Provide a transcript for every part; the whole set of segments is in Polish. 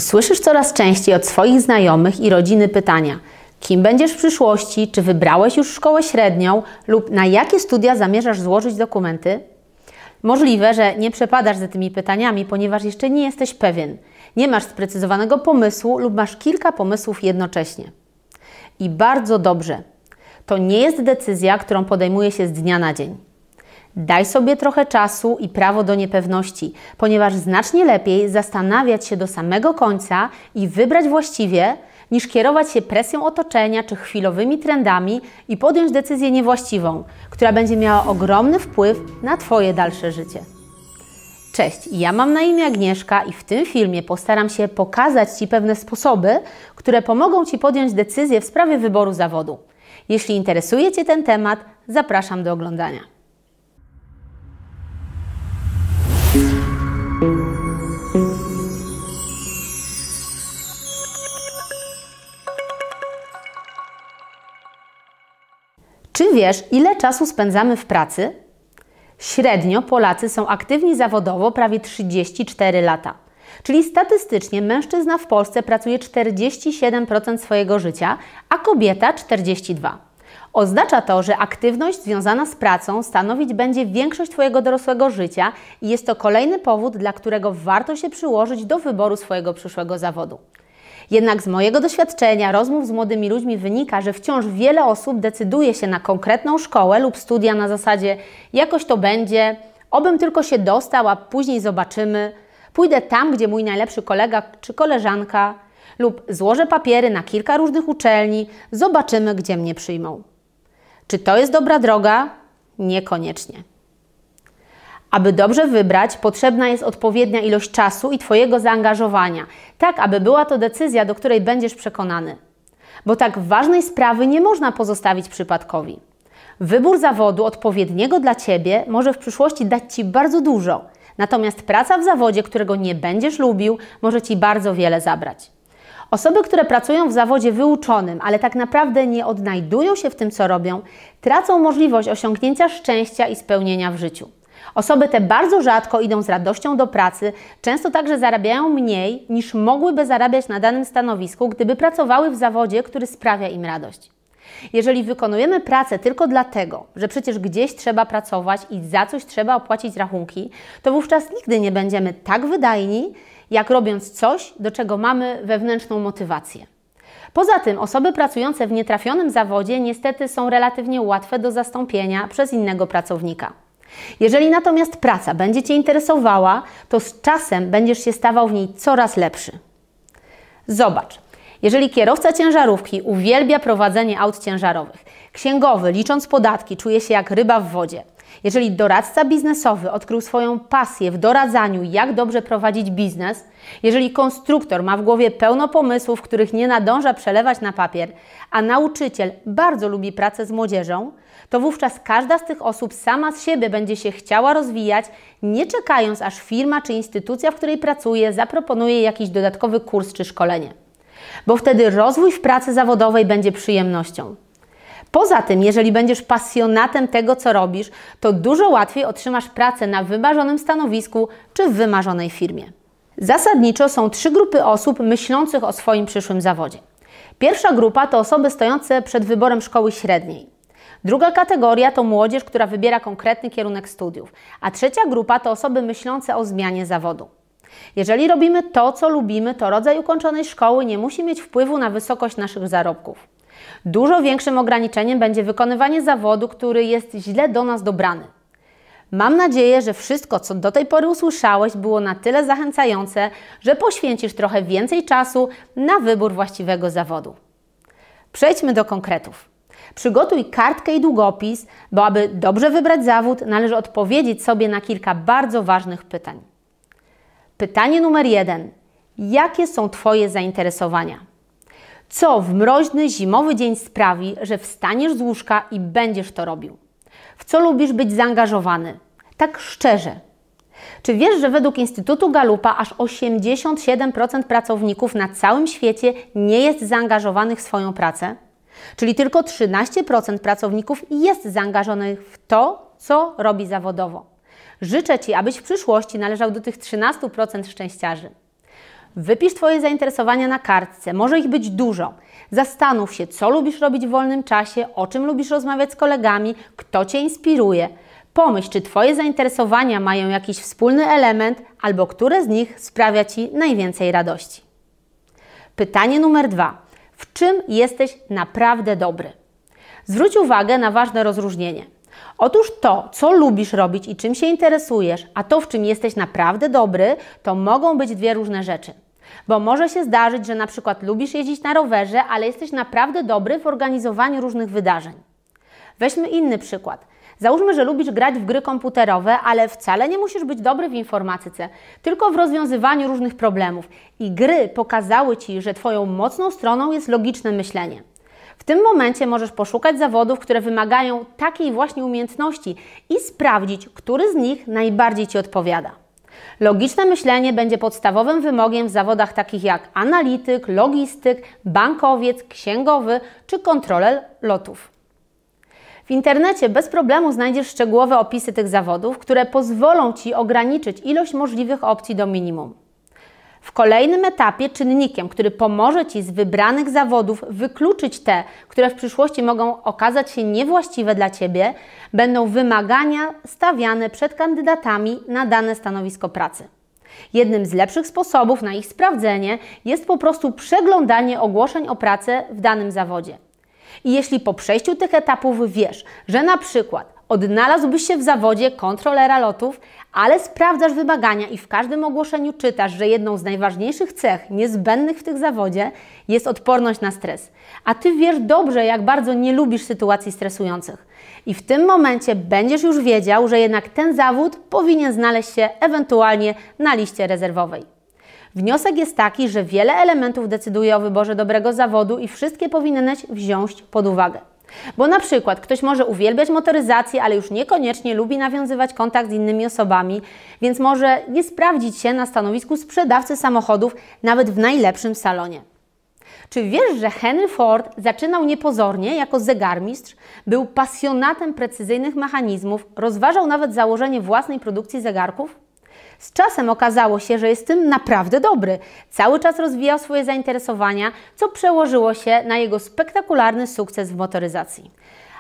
słyszysz coraz częściej od swoich znajomych i rodziny pytania: kim będziesz w przyszłości, czy wybrałeś już szkołę średnią lub na jakie studia zamierzasz złożyć dokumenty? Możliwe, że nie przepadasz za tymi pytaniami, ponieważ jeszcze nie jesteś pewien. Nie masz sprecyzowanego pomysłu lub masz kilka pomysłów jednocześnie. I bardzo dobrze. To nie jest decyzja, którą podejmuje się z dnia na dzień. Daj sobie trochę czasu i prawo do niepewności, ponieważ znacznie lepiej zastanawiać się do samego końca i wybrać właściwie, niż kierować się presją otoczenia czy chwilowymi trendami i podjąć decyzję niewłaściwą, która będzie miała ogromny wpływ na Twoje dalsze życie. Cześć, ja mam na imię Agnieszka i w tym filmie postaram się pokazać Ci pewne sposoby, które pomogą Ci podjąć decyzję w sprawie wyboru zawodu. Jeśli interesuje Cię ten temat, zapraszam do oglądania. Czy wiesz, ile czasu spędzamy w pracy? Średnio Polacy są aktywni zawodowo prawie 34 lata. Czyli statystycznie mężczyzna w Polsce pracuje 47% swojego życia, a kobieta 42%. Oznacza to, że aktywność związana z pracą stanowić będzie większość Twojego dorosłego życia i jest to kolejny powód, dla którego warto się przyłożyć do wyboru swojego przyszłego zawodu. Jednak z mojego doświadczenia rozmów z młodymi ludźmi wynika, że wciąż wiele osób decyduje się na konkretną szkołę lub studia na zasadzie jakoś to będzie, obym tylko się dostał, a później zobaczymy, pójdę tam, gdzie mój najlepszy kolega czy koleżanka lub złożę papiery na kilka różnych uczelni, zobaczymy, gdzie mnie przyjmą. Czy to jest dobra droga? Niekoniecznie. Aby dobrze wybrać, potrzebna jest odpowiednia ilość czasu i Twojego zaangażowania, tak aby była to decyzja, do której będziesz przekonany. Bo tak ważnej sprawy nie można pozostawić przypadkowi. Wybór zawodu odpowiedniego dla Ciebie może w przyszłości dać Ci bardzo dużo, natomiast praca w zawodzie, którego nie będziesz lubił, może Ci bardzo wiele zabrać. Osoby, które pracują w zawodzie wyuczonym, ale tak naprawdę nie odnajdują się w tym, co robią, tracą możliwość osiągnięcia szczęścia i spełnienia w życiu. Osoby te bardzo rzadko idą z radością do pracy, często także zarabiają mniej niż mogłyby zarabiać na danym stanowisku, gdyby pracowały w zawodzie, który sprawia im radość. Jeżeli wykonujemy pracę tylko dlatego, że przecież gdzieś trzeba pracować i za coś trzeba opłacić rachunki, to wówczas nigdy nie będziemy tak wydajni, jak robiąc coś, do czego mamy wewnętrzną motywację. Poza tym osoby pracujące w nietrafionym zawodzie niestety są relatywnie łatwe do zastąpienia przez innego pracownika. Jeżeli natomiast praca będzie Cię interesowała, to z czasem będziesz się stawał w niej coraz lepszy. Zobacz, jeżeli kierowca ciężarówki uwielbia prowadzenie aut ciężarowych, księgowy, licząc podatki, czuje się jak ryba w wodzie, jeżeli doradca biznesowy odkrył swoją pasję w doradzaniu, jak dobrze prowadzić biznes, jeżeli konstruktor ma w głowie pełno pomysłów, których nie nadąża przelewać na papier, a nauczyciel bardzo lubi pracę z młodzieżą, to wówczas każda z tych osób sama z siebie będzie się chciała rozwijać, nie czekając, aż firma czy instytucja, w której pracuje, zaproponuje jakiś dodatkowy kurs czy szkolenie. Bo wtedy rozwój w pracy zawodowej będzie przyjemnością. Poza tym, jeżeli będziesz pasjonatem tego, co robisz, to dużo łatwiej otrzymasz pracę na wymarzonym stanowisku czy w wymarzonej firmie. Zasadniczo są 3 grupy osób myślących o swoim przyszłym zawodzie. Pierwsza grupa to osoby stojące przed wyborem szkoły średniej. Druga kategoria to młodzież, która wybiera konkretny kierunek studiów, a trzecia grupa to osoby myślące o zmianie zawodu. Jeżeli robimy to, co lubimy, to rodzaj ukończonej szkoły nie musi mieć wpływu na wysokość naszych zarobków. Dużo większym ograniczeniem będzie wykonywanie zawodu, który jest źle do nas dobrany. Mam nadzieję, że wszystko, co do tej pory usłyszałeś, było na tyle zachęcające, że poświęcisz trochę więcej czasu na wybór właściwego zawodu. Przejdźmy do konkretów. Przygotuj kartkę i długopis, bo aby dobrze wybrać zawód, należy odpowiedzieć sobie na kilka bardzo ważnych pytań. Pytanie numer 1. Jakie są Twoje zainteresowania? Co w mroźny, zimowy dzień sprawi, że wstaniesz z łóżka i będziesz to robił? W co lubisz być zaangażowany? Tak szczerze. Czy wiesz, że według Instytutu Gallupa aż 87% pracowników na całym świecie nie jest zaangażowanych w swoją pracę? Czyli tylko 13% pracowników jest zaangażowanych w to, co robi zawodowo. Życzę Ci, abyś w przyszłości należał do tych 13% szczęściarzy. Wypisz Twoje zainteresowania na kartce, może ich być dużo. Zastanów się, co lubisz robić w wolnym czasie, o czym lubisz rozmawiać z kolegami, kto Cię inspiruje. Pomyśl, czy Twoje zainteresowania mają jakiś wspólny element, albo które z nich sprawia Ci najwięcej radości. Pytanie numer 2. W czym jesteś naprawdę dobry? Zwróć uwagę na ważne rozróżnienie. Otóż to, co lubisz robić i czym się interesujesz, a to, w czym jesteś naprawdę dobry, to mogą być dwie różne rzeczy. Bo może się zdarzyć, że na przykład lubisz jeździć na rowerze, ale jesteś naprawdę dobry w organizowaniu różnych wydarzeń. Weźmy inny przykład. Załóżmy, że lubisz grać w gry komputerowe, ale wcale nie musisz być dobry w informatyce, tylko w rozwiązywaniu różnych problemów. I gry pokazały Ci, że Twoją mocną stroną jest logiczne myślenie. W tym momencie możesz poszukać zawodów, które wymagają takiej właśnie umiejętności i sprawdzić, który z nich najbardziej Ci odpowiada. Logiczne myślenie będzie podstawowym wymogiem w zawodach takich jak analityk, logistyk, bankowiec, księgowy czy kontroler lotów. W internecie bez problemu znajdziesz szczegółowe opisy tych zawodów, które pozwolą Ci ograniczyć ilość możliwych opcji do minimum. W kolejnym etapie czynnikiem, który pomoże Ci z wybranych zawodów wykluczyć te, które w przyszłości mogą okazać się niewłaściwe dla Ciebie, będą wymagania stawiane przed kandydatami na dane stanowisko pracy. Jednym z lepszych sposobów na ich sprawdzenie jest po prostu przeglądanie ogłoszeń o pracę w danym zawodzie. I jeśli po przejściu tych etapów wiesz, że na przykład odnalazłbyś się w zawodzie kontrolera lotów, ale sprawdzasz wymagania i w każdym ogłoszeniu czytasz, że jedną z najważniejszych cech niezbędnych w tym zawodzie jest odporność na stres. A Ty wiesz dobrze, jak bardzo nie lubisz sytuacji stresujących. I w tym momencie będziesz już wiedział, że jednak ten zawód powinien znaleźć się ewentualnie na liście rezerwowej. Wniosek jest taki, że wiele elementów decyduje o wyborze dobrego zawodu i wszystkie powinieneś wziąć pod uwagę. Bo na przykład ktoś może uwielbiać motoryzację, ale już niekoniecznie lubi nawiązywać kontakt z innymi osobami, więc może nie sprawdzić się na stanowisku sprzedawcy samochodów nawet w najlepszym salonie. Czy wiesz, że Henry Ford zaczynał niepozornie jako zegarmistrz, był pasjonatem precyzyjnych mechanizmów, rozważał nawet założenie własnej produkcji zegarków? Z czasem okazało się, że jest tym naprawdę dobry. Cały czas rozwijał swoje zainteresowania, co przełożyło się na jego spektakularny sukces w motoryzacji.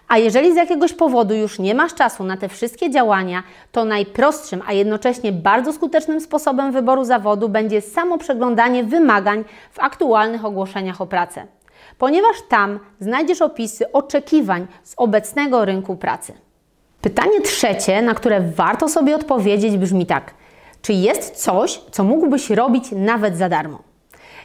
A jeżeli z jakiegoś powodu już nie masz czasu na te wszystkie działania, to najprostszym, a jednocześnie bardzo skutecznym sposobem wyboru zawodu będzie samo przeglądanie wymagań w aktualnych ogłoszeniach o pracę. Ponieważ tam znajdziesz opisy oczekiwań z obecnego rynku pracy. Pytanie trzecie, na które warto sobie odpowiedzieć, brzmi tak. Czy jest coś, co mógłbyś robić nawet za darmo?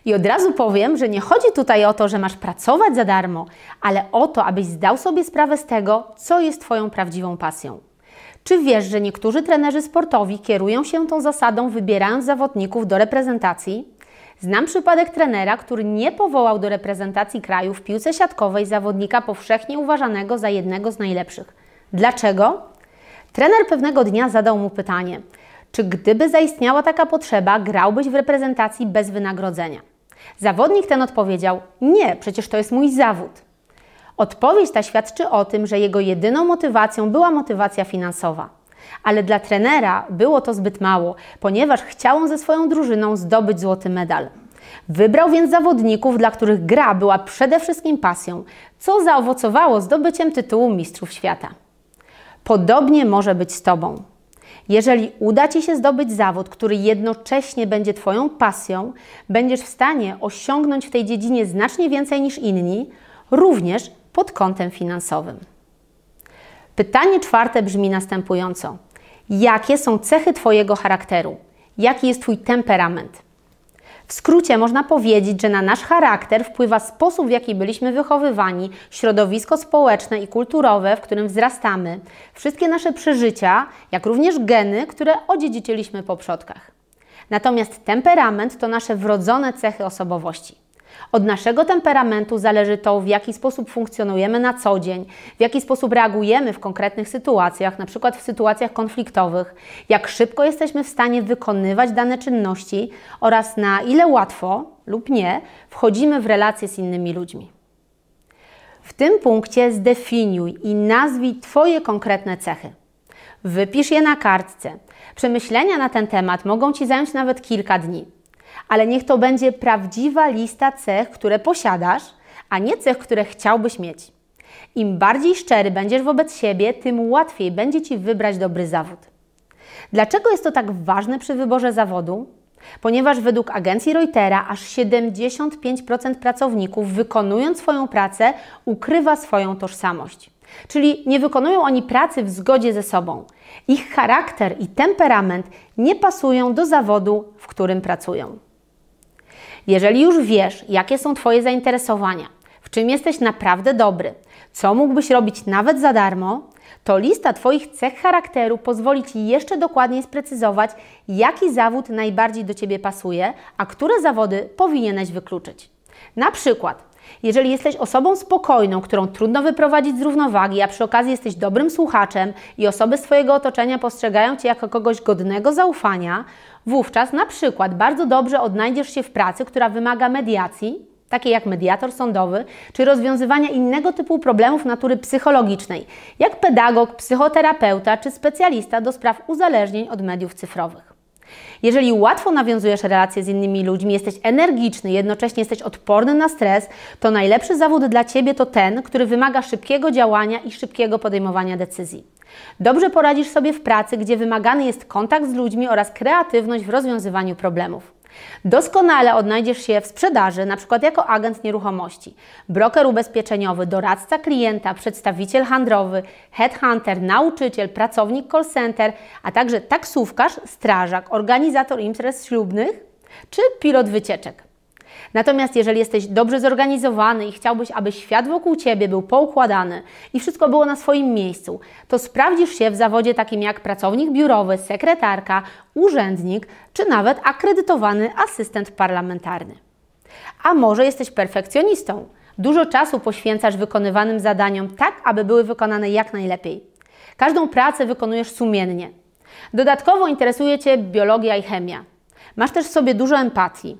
I od razu powiem, że nie chodzi tutaj o to, że masz pracować za darmo, ale o to, abyś zdał sobie sprawę z tego, co jest Twoją prawdziwą pasją. Czy wiesz, że niektórzy trenerzy sportowi kierują się tą zasadą, wybierając zawodników do reprezentacji? Znam przypadek trenera, który nie powołał do reprezentacji kraju w piłce siatkowej zawodnika powszechnie uważanego za jednego z najlepszych. Dlaczego? Trener pewnego dnia zadał mu pytanie: czy gdyby zaistniała taka potrzeba, grałbyś w reprezentacji bez wynagrodzenia? Zawodnik ten odpowiedział: nie, przecież to jest mój zawód. Odpowiedź ta świadczy o tym, że jego jedyną motywacją była motywacja finansowa. Ale dla trenera było to zbyt mało, ponieważ chciał on ze swoją drużyną zdobyć złoty medal. Wybrał więc zawodników, dla których gra była przede wszystkim pasją, co zaowocowało zdobyciem tytułu mistrzów świata. Podobnie może być z Tobą. Jeżeli uda Ci się zdobyć zawód, który jednocześnie będzie Twoją pasją, będziesz w stanie osiągnąć w tej dziedzinie znacznie więcej niż inni, również pod kątem finansowym. Pytanie czwarte brzmi następująco. Jakie są cechy Twojego charakteru? Jaki jest Twój temperament? W skrócie można powiedzieć, że na nasz charakter wpływa sposób, w jaki byliśmy wychowywani, środowisko społeczne i kulturowe, w którym wzrastamy, wszystkie nasze przeżycia, jak również geny, które odziedziczyliśmy po przodkach. Natomiast temperament to nasze wrodzone cechy osobowości. Od naszego temperamentu zależy to, w jaki sposób funkcjonujemy na co dzień, w jaki sposób reagujemy w konkretnych sytuacjach, na przykład w sytuacjach konfliktowych, jak szybko jesteśmy w stanie wykonywać dane czynności oraz na ile łatwo lub nie wchodzimy w relacje z innymi ludźmi. W tym punkcie zdefiniuj i nazwij Twoje konkretne cechy. Wypisz je na kartce. Przemyślenia na ten temat mogą Ci zająć nawet kilka dni. ale niech to będzie prawdziwa lista cech, które posiadasz, a nie cech, które chciałbyś mieć. Im bardziej szczery będziesz wobec siebie, tym łatwiej będzie Ci wybrać dobry zawód. Dlaczego jest to tak ważne przy wyborze zawodu? Ponieważ według agencji Reutera aż 75% pracowników, wykonując swoją pracę, ukrywa swoją tożsamość. Czyli nie wykonują oni pracy w zgodzie ze sobą. Ich charakter i temperament nie pasują do zawodu, w którym pracują. Jeżeli już wiesz, jakie są Twoje zainteresowania, w czym jesteś naprawdę dobry, co mógłbyś robić nawet za darmo, to lista Twoich cech charakteru pozwoli Ci jeszcze dokładniej sprecyzować, jaki zawód najbardziej do Ciebie pasuje, a które zawody powinieneś wykluczyć. Na przykład, jeżeli jesteś osobą spokojną, którą trudno wyprowadzić z równowagi, a przy okazji jesteś dobrym słuchaczem i osoby z Twojego otoczenia postrzegają Cię jako kogoś godnego zaufania, wówczas na przykład bardzo dobrze odnajdziesz się w pracy, która wymaga mediacji, takie jak mediator sądowy, czy rozwiązywania innego typu problemów natury psychologicznej, jak pedagog, psychoterapeuta czy specjalista do spraw uzależnień od mediów cyfrowych. Jeżeli łatwo nawiązujesz relacje z innymi ludźmi, jesteś energiczny, jednocześnie jesteś odporny na stres, to najlepszy zawód dla Ciebie to ten, który wymaga szybkiego działania i szybkiego podejmowania decyzji. Dobrze poradzisz sobie w pracy, gdzie wymagany jest kontakt z ludźmi oraz kreatywność w rozwiązywaniu problemów. Doskonale odnajdziesz się w sprzedaży, np. jako agent nieruchomości, broker ubezpieczeniowy, doradca klienta, przedstawiciel handlowy, headhunter, nauczyciel, pracownik call center, a także taksówkarz, strażak, organizator imprez ślubnych czy pilot wycieczek. Natomiast jeżeli jesteś dobrze zorganizowany i chciałbyś, aby świat wokół Ciebie był poukładany i wszystko było na swoim miejscu, to sprawdzisz się w zawodzie takim jak pracownik biurowy, sekretarka, urzędnik czy nawet akredytowany asystent parlamentarny. A może jesteś perfekcjonistą? Dużo czasu poświęcasz wykonywanym zadaniom tak, aby były wykonane jak najlepiej. Każdą pracę wykonujesz sumiennie. Dodatkowo interesuje Cię biologia i chemia. Masz też w sobie dużo empatii.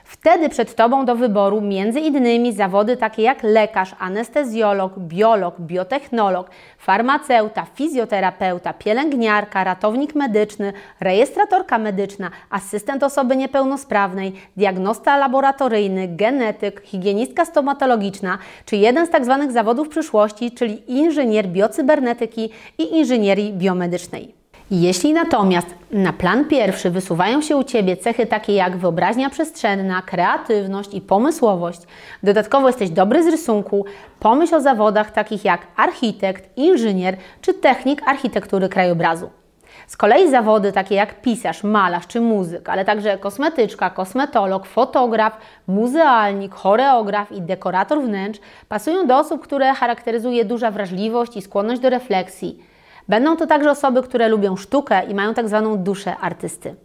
Wtedy przed Tobą do wyboru między innymi zawody takie jak lekarz, anestezjolog, biolog, biotechnolog, farmaceuta, fizjoterapeuta, pielęgniarka, ratownik medyczny, rejestratorka medyczna, asystent osoby niepełnosprawnej, diagnosta laboratoryjny, genetyk, higienistka stomatologiczna, czy jeden z tzw. zawodów przyszłości, czyli inżynier biocybernetyki i inżynierii biomedycznej. Jeśli natomiast na plan pierwszy wysuwają się u Ciebie cechy takie jak wyobraźnia przestrzenna, kreatywność i pomysłowość, dodatkowo jesteś dobry z rysunku, pomyśl o zawodach takich jak architekt, inżynier czy technik architektury krajobrazu. Z kolei zawody takie jak pisarz, malarz czy muzyk, ale także kosmetyczka, kosmetolog, fotograf, muzealnik, choreograf i dekorator wnętrz pasują do osób, które charakteryzuje duża wrażliwość i skłonność do refleksji. Będą to także osoby, które lubią sztukę i mają tak zwaną duszę artysty.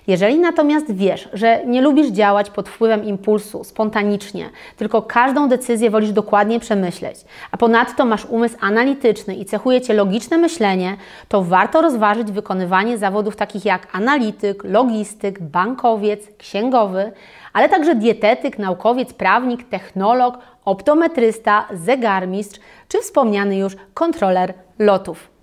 Jeżeli natomiast wiesz, że nie lubisz działać pod wpływem impulsu, spontanicznie, tylko każdą decyzję wolisz dokładnie przemyśleć, a ponadto masz umysł analityczny i cechuje Cię logiczne myślenie, to warto rozważyć wykonywanie zawodów takich jak analityk, logistyk, bankowiec, księgowy, ale także dietetyk, naukowiec, prawnik, technolog, optometrysta, zegarmistrz czy wspomniany już kontroler lotów.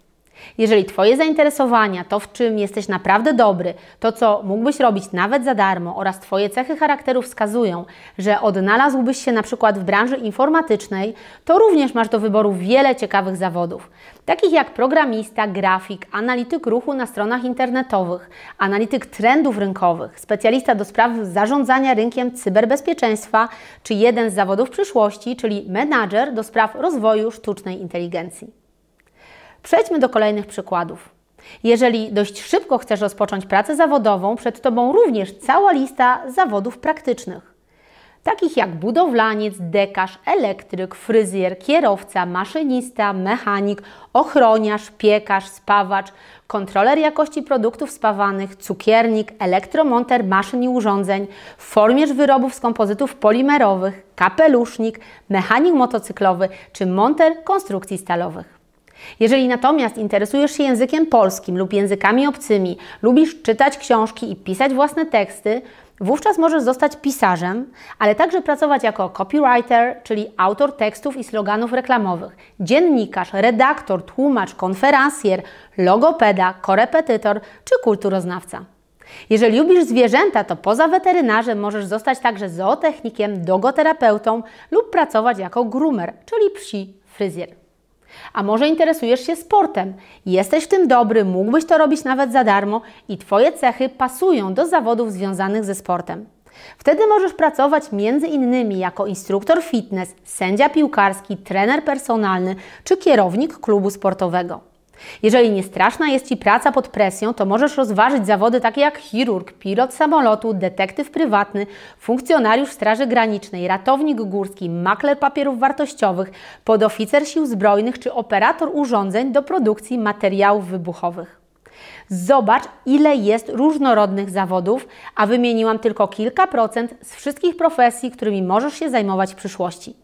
Jeżeli Twoje zainteresowania, to w czym jesteś naprawdę dobry, to co mógłbyś robić nawet za darmo oraz Twoje cechy charakteru wskazują, że odnalazłbyś się na przykład w branży informatycznej, to również masz do wyboru wiele ciekawych zawodów, takich jak programista, grafik, analityk ruchu na stronach internetowych, analityk trendów rynkowych, specjalista do spraw zarządzania rynkiem cyberbezpieczeństwa, czy jeden z zawodów przyszłości, czyli menadżer do spraw rozwoju sztucznej inteligencji. Przejdźmy do kolejnych przykładów. Jeżeli dość szybko chcesz rozpocząć pracę zawodową, przed Tobą również cała lista zawodów praktycznych, takich jak budowlaniec, dekarz, elektryk, fryzjer, kierowca, maszynista, mechanik, ochroniarz, piekarz, spawacz, kontroler jakości produktów spawanych, cukiernik, elektromonter maszyn i urządzeń, formierz wyrobów z kompozytów polimerowych, kapelusznik, mechanik motocyklowy czy monter konstrukcji stalowych. Jeżeli natomiast interesujesz się językiem polskim lub językami obcymi, lubisz czytać książki i pisać własne teksty, wówczas możesz zostać pisarzem, ale także pracować jako copywriter, czyli autor tekstów i sloganów reklamowych, dziennikarz, redaktor, tłumacz, konferencjer, logopeda, korepetytor czy kulturoznawca. Jeżeli lubisz zwierzęta, to poza weterynarzem możesz zostać także zootechnikiem, dogoterapeutą lub pracować jako groomer, czyli psi fryzjer. A może interesujesz się sportem? Jesteś w tym dobry, mógłbyś to robić nawet za darmo i Twoje cechy pasują do zawodów związanych ze sportem. Wtedy możesz pracować m.in. jako instruktor fitness, sędzia piłkarski, trener personalny czy kierownik klubu sportowego. Jeżeli nie straszna jest Ci praca pod presją, to możesz rozważyć zawody takie jak chirurg, pilot samolotu, detektyw prywatny, funkcjonariusz Straży Granicznej, ratownik górski, makler papierów wartościowych, podoficer sił zbrojnych czy operator urządzeń do produkcji materiałów wybuchowych. Zobacz, ile jest różnorodnych zawodów, a wymieniłam tylko kilka procent z wszystkich profesji, którymi możesz się zajmować w przyszłości.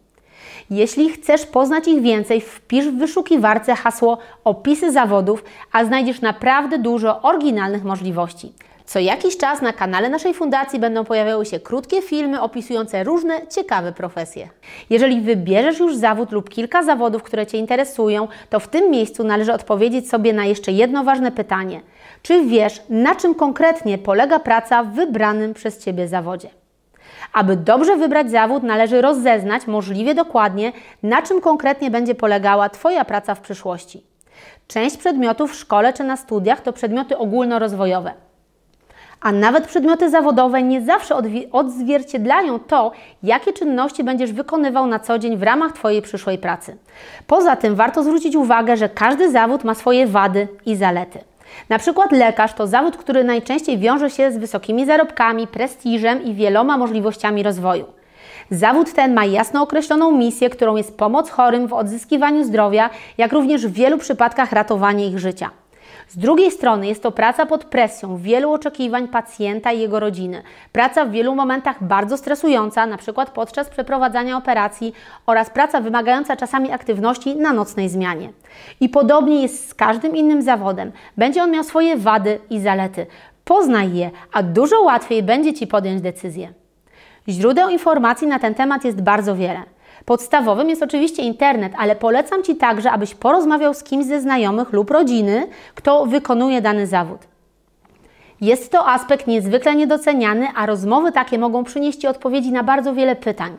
Jeśli chcesz poznać ich więcej, wpisz w wyszukiwarce hasło opisy zawodów, a znajdziesz naprawdę dużo oryginalnych możliwości. Co jakiś czas na kanale naszej fundacji będą pojawiały się krótkie filmy opisujące różne ciekawe profesje. Jeżeli wybierzesz już zawód lub kilka zawodów, które Cię interesują, to w tym miejscu należy odpowiedzieć sobie na jeszcze jedno ważne pytanie. Czy wiesz, na czym konkretnie polega praca w wybranym przez Ciebie zawodzie? Aby dobrze wybrać zawód, należy rozeznać możliwie dokładnie, na czym konkretnie będzie polegała Twoja praca w przyszłości. Część przedmiotów w szkole czy na studiach to przedmioty ogólnorozwojowe. A nawet przedmioty zawodowe nie zawsze odzwierciedlają to, jakie czynności będziesz wykonywał na co dzień w ramach Twojej przyszłej pracy. Poza tym warto zwrócić uwagę, że każdy zawód ma swoje wady i zalety. Na przykład lekarz to zawód, który najczęściej wiąże się z wysokimi zarobkami, prestiżem i wieloma możliwościami rozwoju. Zawód ten ma jasno określoną misję, którą jest pomoc chorym w odzyskiwaniu zdrowia, jak również w wielu przypadkach ratowanie ich życia. Z drugiej strony jest to praca pod presją wielu oczekiwań pacjenta i jego rodziny. Praca w wielu momentach bardzo stresująca, np. podczas przeprowadzania operacji oraz praca wymagająca czasami aktywności na nocnej zmianie. I podobnie jest z każdym innym zawodem. Będzie on miał swoje wady i zalety. Poznaj je, a dużo łatwiej będzie Ci podjąć decyzję. Źródeł informacji na ten temat jest bardzo wiele. Podstawowym jest oczywiście internet, ale polecam Ci także, abyś porozmawiał z kimś ze znajomych lub rodziny, kto wykonuje dany zawód. Jest to aspekt niezwykle niedoceniany, a rozmowy takie mogą przynieść Ci odpowiedzi na bardzo wiele pytań.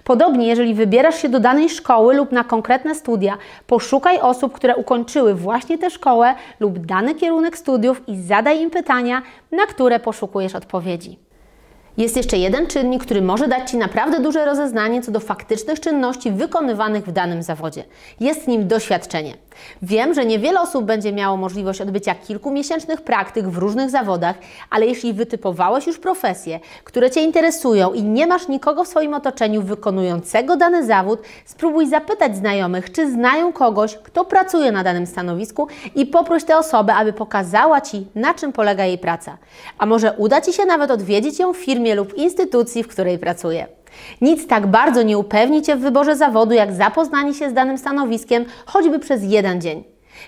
Podobnie, jeżeli wybierasz się do danej szkoły lub na konkretne studia, poszukaj osób, które ukończyły właśnie tę szkołę lub dany kierunek studiów i zadaj im pytania, na które poszukujesz odpowiedzi. Jest jeszcze jeden czynnik, który może dać Ci naprawdę duże rozeznanie co do faktycznych czynności wykonywanych w danym zawodzie. Jest nim doświadczenie. Wiem, że niewiele osób będzie miało możliwość odbycia kilkumiesięcznych praktyk w różnych zawodach, ale jeśli wytypowałeś już profesje, które Cię interesują i nie masz nikogo w swoim otoczeniu wykonującego dany zawód, spróbuj zapytać znajomych, czy znają kogoś, kto pracuje na danym stanowisku i poproś tę osobę, aby pokazała Ci, na czym polega jej praca. A może uda Ci się nawet odwiedzić ją w firmie lub instytucji, w której pracuje. Nic tak bardzo nie upewni Cię w wyborze zawodu, jak zapoznanie się z danym stanowiskiem, choćby przez jeden dzień.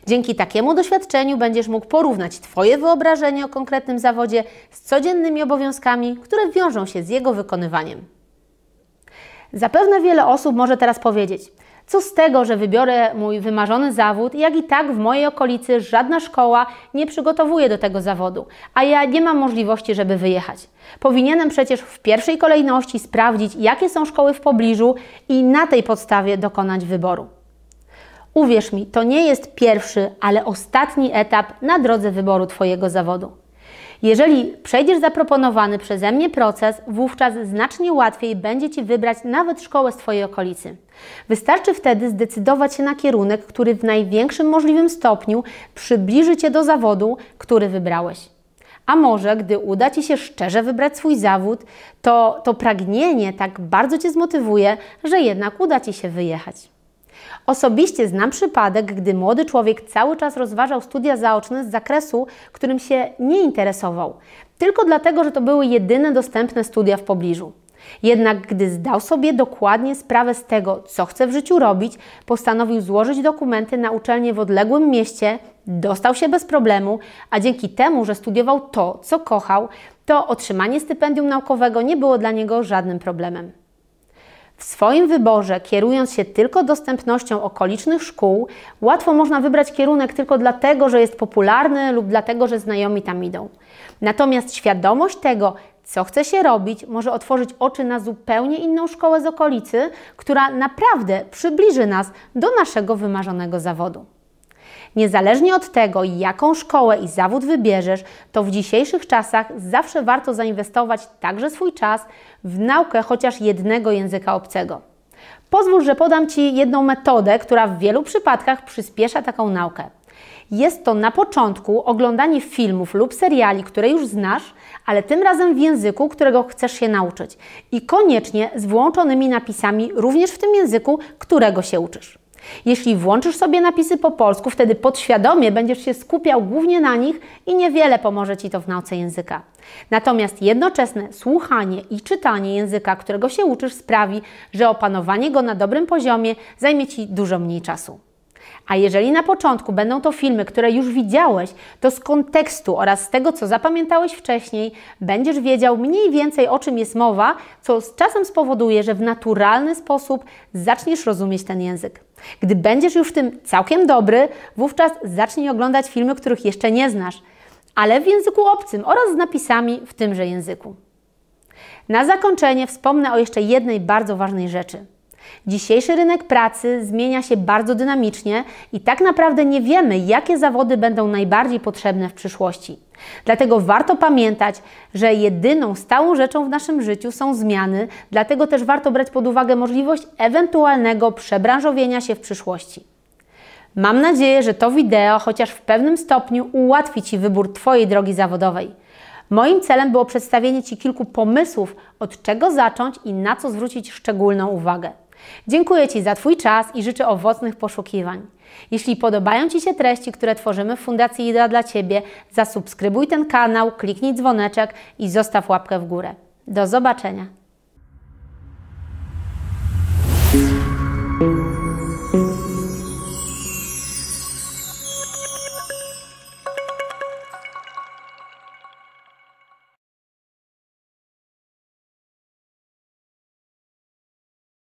Dzięki takiemu doświadczeniu będziesz mógł porównać Twoje wyobrażenie o konkretnym zawodzie z codziennymi obowiązkami, które wiążą się z jego wykonywaniem. Zapewne wiele osób może teraz powiedzieć: co z tego, że wybiorę mój wymarzony zawód, jak i tak w mojej okolicy żadna szkoła nie przygotowuje do tego zawodu, a ja nie mam możliwości, żeby wyjechać. Powinienem przecież w pierwszej kolejności sprawdzić, jakie są szkoły w pobliżu i na tej podstawie dokonać wyboru. Uwierz mi, to nie jest pierwszy, ale ostatni etap na drodze wyboru Twojego zawodu. Jeżeli przejdziesz zaproponowany przeze mnie proces, wówczas znacznie łatwiej będzie Ci wybrać nawet szkołę z Twojej okolicy. Wystarczy wtedy zdecydować się na kierunek, który w największym możliwym stopniu przybliży Cię do zawodu, który wybrałeś. A może, gdy uda Ci się szczerze wybrać swój zawód, to pragnienie tak bardzo Cię zmotywuje, że jednak uda Ci się wyjechać. Osobiście znam przypadek, gdy młody człowiek cały czas rozważał studia zaoczne z zakresu, którym się nie interesował, tylko dlatego, że to były jedyne dostępne studia w pobliżu. Jednak gdy zdał sobie dokładnie sprawę z tego, co chce w życiu robić, postanowił złożyć dokumenty na uczelnię w odległym mieście, dostał się bez problemu, a dzięki temu, że studiował to, co kochał, to otrzymanie stypendium naukowego nie było dla niego żadnym problemem. W swoim wyborze, kierując się tylko dostępnością okolicznych szkół, łatwo można wybrać kierunek tylko dlatego, że jest popularny lub dlatego, że znajomi tam idą. Natomiast świadomość tego, co chce się robić, może otworzyć oczy na zupełnie inną szkołę z okolicy, która naprawdę przybliży nas do naszego wymarzonego zawodu. Niezależnie od tego, jaką szkołę i zawód wybierzesz, to w dzisiejszych czasach zawsze warto zainwestować także swój czas w naukę chociaż jednego języka obcego. Pozwól, że podam Ci jedną metodę, która w wielu przypadkach przyspiesza taką naukę. Jest to na początku oglądanie filmów lub seriali, które już znasz, ale tym razem w języku, którego chcesz się nauczyć i koniecznie z włączonymi napisami również w tym języku, którego się uczysz. Jeśli włączysz sobie napisy po polsku, wtedy podświadomie będziesz się skupiał głównie na nich i niewiele pomoże Ci to w nauce języka. Natomiast jednoczesne słuchanie i czytanie języka, którego się uczysz, sprawi, że opanowanie go na dobrym poziomie zajmie Ci dużo mniej czasu. A jeżeli na początku będą to filmy, które już widziałeś, to z kontekstu oraz z tego, co zapamiętałeś wcześniej, będziesz wiedział mniej więcej, o czym jest mowa, co z czasem spowoduje, że w naturalny sposób zaczniesz rozumieć ten język. Gdy będziesz już w tym całkiem dobry, wówczas zacznij oglądać filmy, których jeszcze nie znasz, ale w języku obcym oraz z napisami w tymże języku. Na zakończenie wspomnę o jeszcze jednej bardzo ważnej rzeczy. Dzisiejszy rynek pracy zmienia się bardzo dynamicznie i tak naprawdę nie wiemy, jakie zawody będą najbardziej potrzebne w przyszłości. Dlatego warto pamiętać, że jedyną stałą rzeczą w naszym życiu są zmiany, dlatego też warto brać pod uwagę możliwość ewentualnego przebranżowienia się w przyszłości. Mam nadzieję, że to wideo chociaż w pewnym stopniu ułatwi Ci wybór Twojej drogi zawodowej. Moim celem było przedstawienie Ci kilku pomysłów, od czego zacząć i na co zwrócić szczególną uwagę. Dziękuję Ci za Twój czas i życzę owocnych poszukiwań. Jeśli podobają Ci się treści, które tworzymy w Fundacji IDEA dla Ciebie, zasubskrybuj ten kanał, kliknij dzwoneczek i zostaw łapkę w górę. Do zobaczenia!